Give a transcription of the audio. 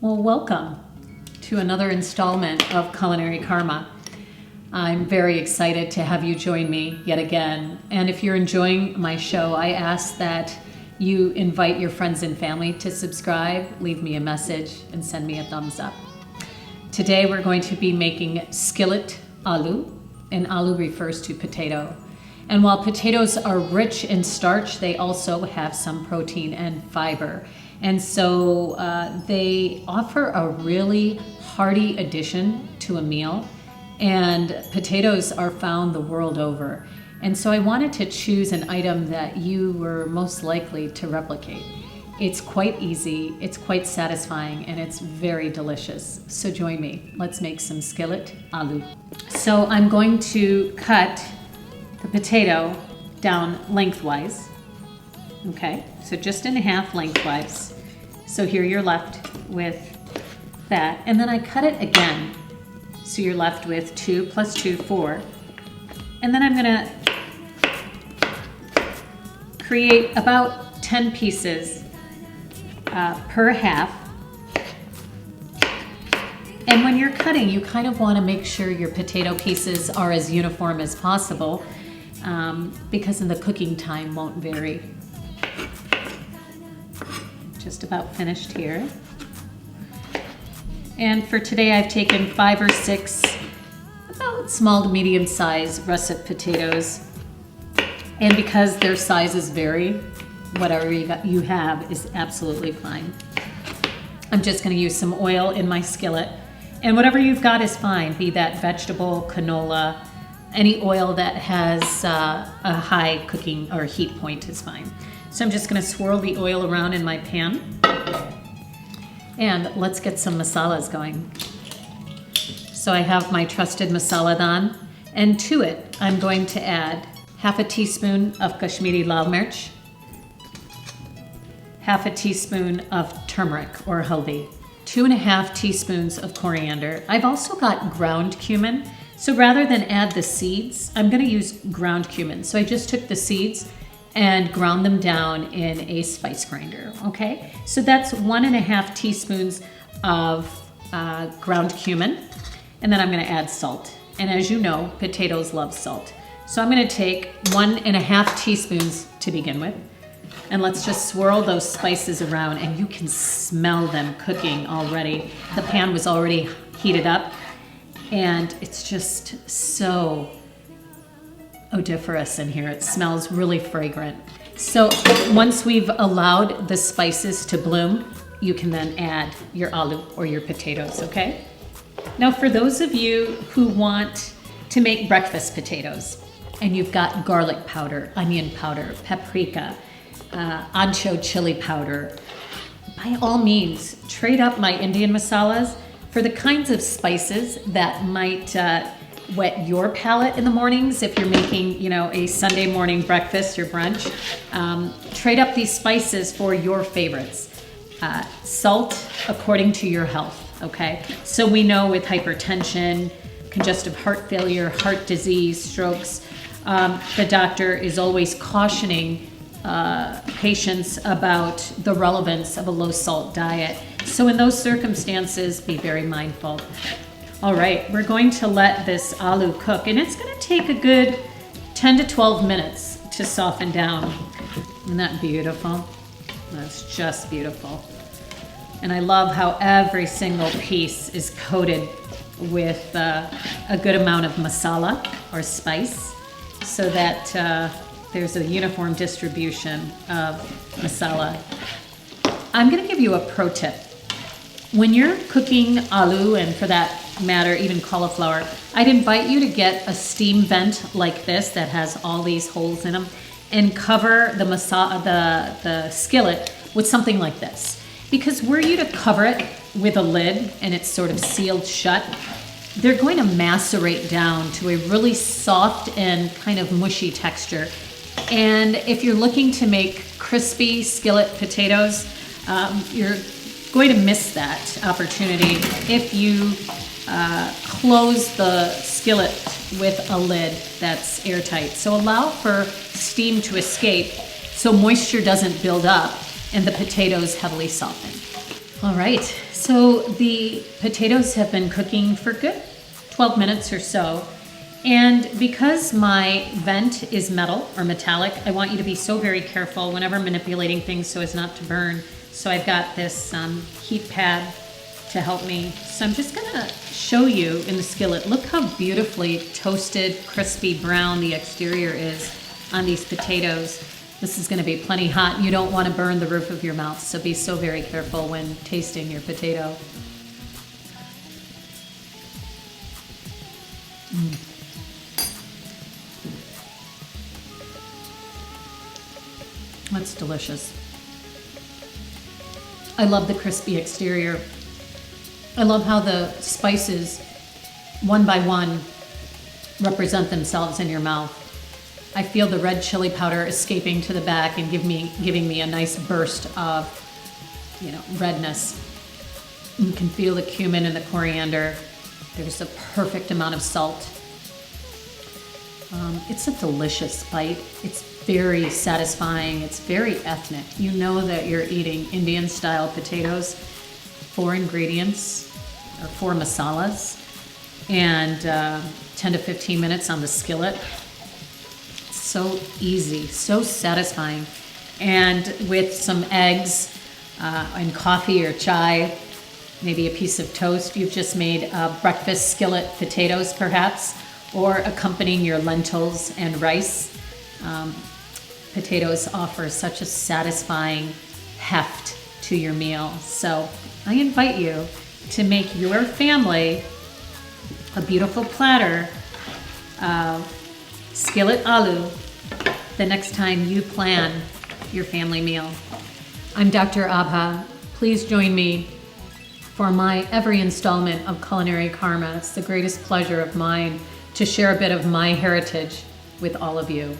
Well, welcome to another installment of Culinary Karma. I'm very excited to have you join me yet again. And if you're enjoying my show, I ask that you invite your friends and family to subscribe, leave me a message, and send me a thumbs up. Today we're going to be making Skillet Aloo, and aloo refers to potato. And while potatoes are rich in starch, they also have some protein and fiber. And so they offer a really hearty addition to a meal. And potatoes are found the world over. And so I wanted to choose an item that you were most likely to replicate. It's quite easy, it's quite satisfying, and it's very delicious. So join me. Let's make some skillet aloo. So I'm going to cut the potato down lengthwise. Okay, so just in half lengthwise. So here you're left with that. And then I cut it again. So you're left with 2 plus 2, 4. And then I'm gonna create about 10 pieces per half. And when you're cutting, you kind of wanna make sure your potato pieces are as uniform as possible because the cooking time won't vary. Just about finished here. And for today I've taken 5 or 6 about small to medium size russet potatoes. And because their sizes vary, whatever you have is absolutely fine. I'm just gonna use some oil in my skillet. And whatever you've got is fine, be that vegetable, canola, any oil that has a high cooking or heat point is fine. So I'm just gonna swirl the oil around in my pan. And let's get some masalas going. So I have my trusted masala daan, and to it I'm going to add half a teaspoon of Kashmiri Lal Mirch, half a teaspoon of turmeric or haldi, 2.5 teaspoons of coriander. I've also got ground cumin. So rather than add the seeds, I'm gonna use ground cumin. So I just took the seeds and ground them down in a spice grinder, okay? So that's 1.5 teaspoons of ground cumin, and then I'm gonna add salt. And as you know, potatoes love salt. So I'm gonna take 1.5 teaspoons to begin with, and let's just swirl those spices around, and you can smell them cooking already. The pan was already heated up, and it's just so odoriferous in here. It smells really fragrant. So once we've allowed the spices to bloom, you can then add your aloo or your potatoes, okay? Now for those of you who want to make breakfast potatoes, and you've got garlic powder, onion powder, paprika, ancho chili powder, by all means, trade up my Indian masalas for the kinds of spices that might whet your palate in the mornings. If you're making, a Sunday morning breakfast or brunch, trade up these spices for your favorites. Salt according to your health, okay? So we know with hypertension, congestive heart failure, heart disease, strokes, the doctor is always cautioning patients about the relevance of a low salt diet. So in those circumstances, be very mindful. All right, we're going to let this aloo cook, and it's gonna take a good 10 to 12 minutes to soften down. Isn't that beautiful? That's just beautiful. And I love how every single piece is coated with a good amount of masala or spice so that there's a uniform distribution of masala. I'm gonna give you a pro tip. When you're cooking aloo, and for that matter, even cauliflower, I'd invite you to get a steam vent like this that has all these holes in them and cover the skillet with something like this. Because were you to cover it with a lid and it's sort of sealed shut, they're going to macerate down to a really soft and kind of mushy texture. And if you're looking to make crispy skillet potatoes, you're going to miss that opportunity if you close the skillet with a lid that's airtight. So allow for steam to escape so moisture doesn't build up and the potatoes heavily soften. All right, So the potatoes have been cooking for good 12 minutes or so. And because my vent is metal or metallic, I want you to be so very careful whenever manipulating things so as not to burn. So I've got this heat pad to help me. So I'm just gonna show you in the skillet. Look how beautifully toasted, crispy brown the exterior is on these potatoes. This is gonna be plenty hot. You don't wanna burn the roof of your mouth, so be so very careful when tasting your potato. That's delicious. I love the crispy exterior. I love how the spices, one by one, represent themselves in your mouth. I feel the red chili powder escaping to the back and giving me a nice burst of, redness. You can feel the cumin and the coriander. There's a perfect amount of salt. It's a delicious bite. It's very satisfying. It's very ethnic. You know that you're eating Indian-style potatoes. 4 ingredients, or 4 masalas, and 10 to 15 minutes on the skillet. So easy, so satisfying. And with some eggs and coffee or chai, maybe a piece of toast, you've just made breakfast skillet potatoes perhaps, or accompanying your lentils and rice. Potatoes offer such a satisfying heft to your meal. So I invite you to make your family a beautiful platter of Skillet Aloo the next time you plan your family meal. I'm Dr. Abha. Please join me for my every installment of Culinary Karma. It's the greatest pleasure of mine to share a bit of my heritage with all of you.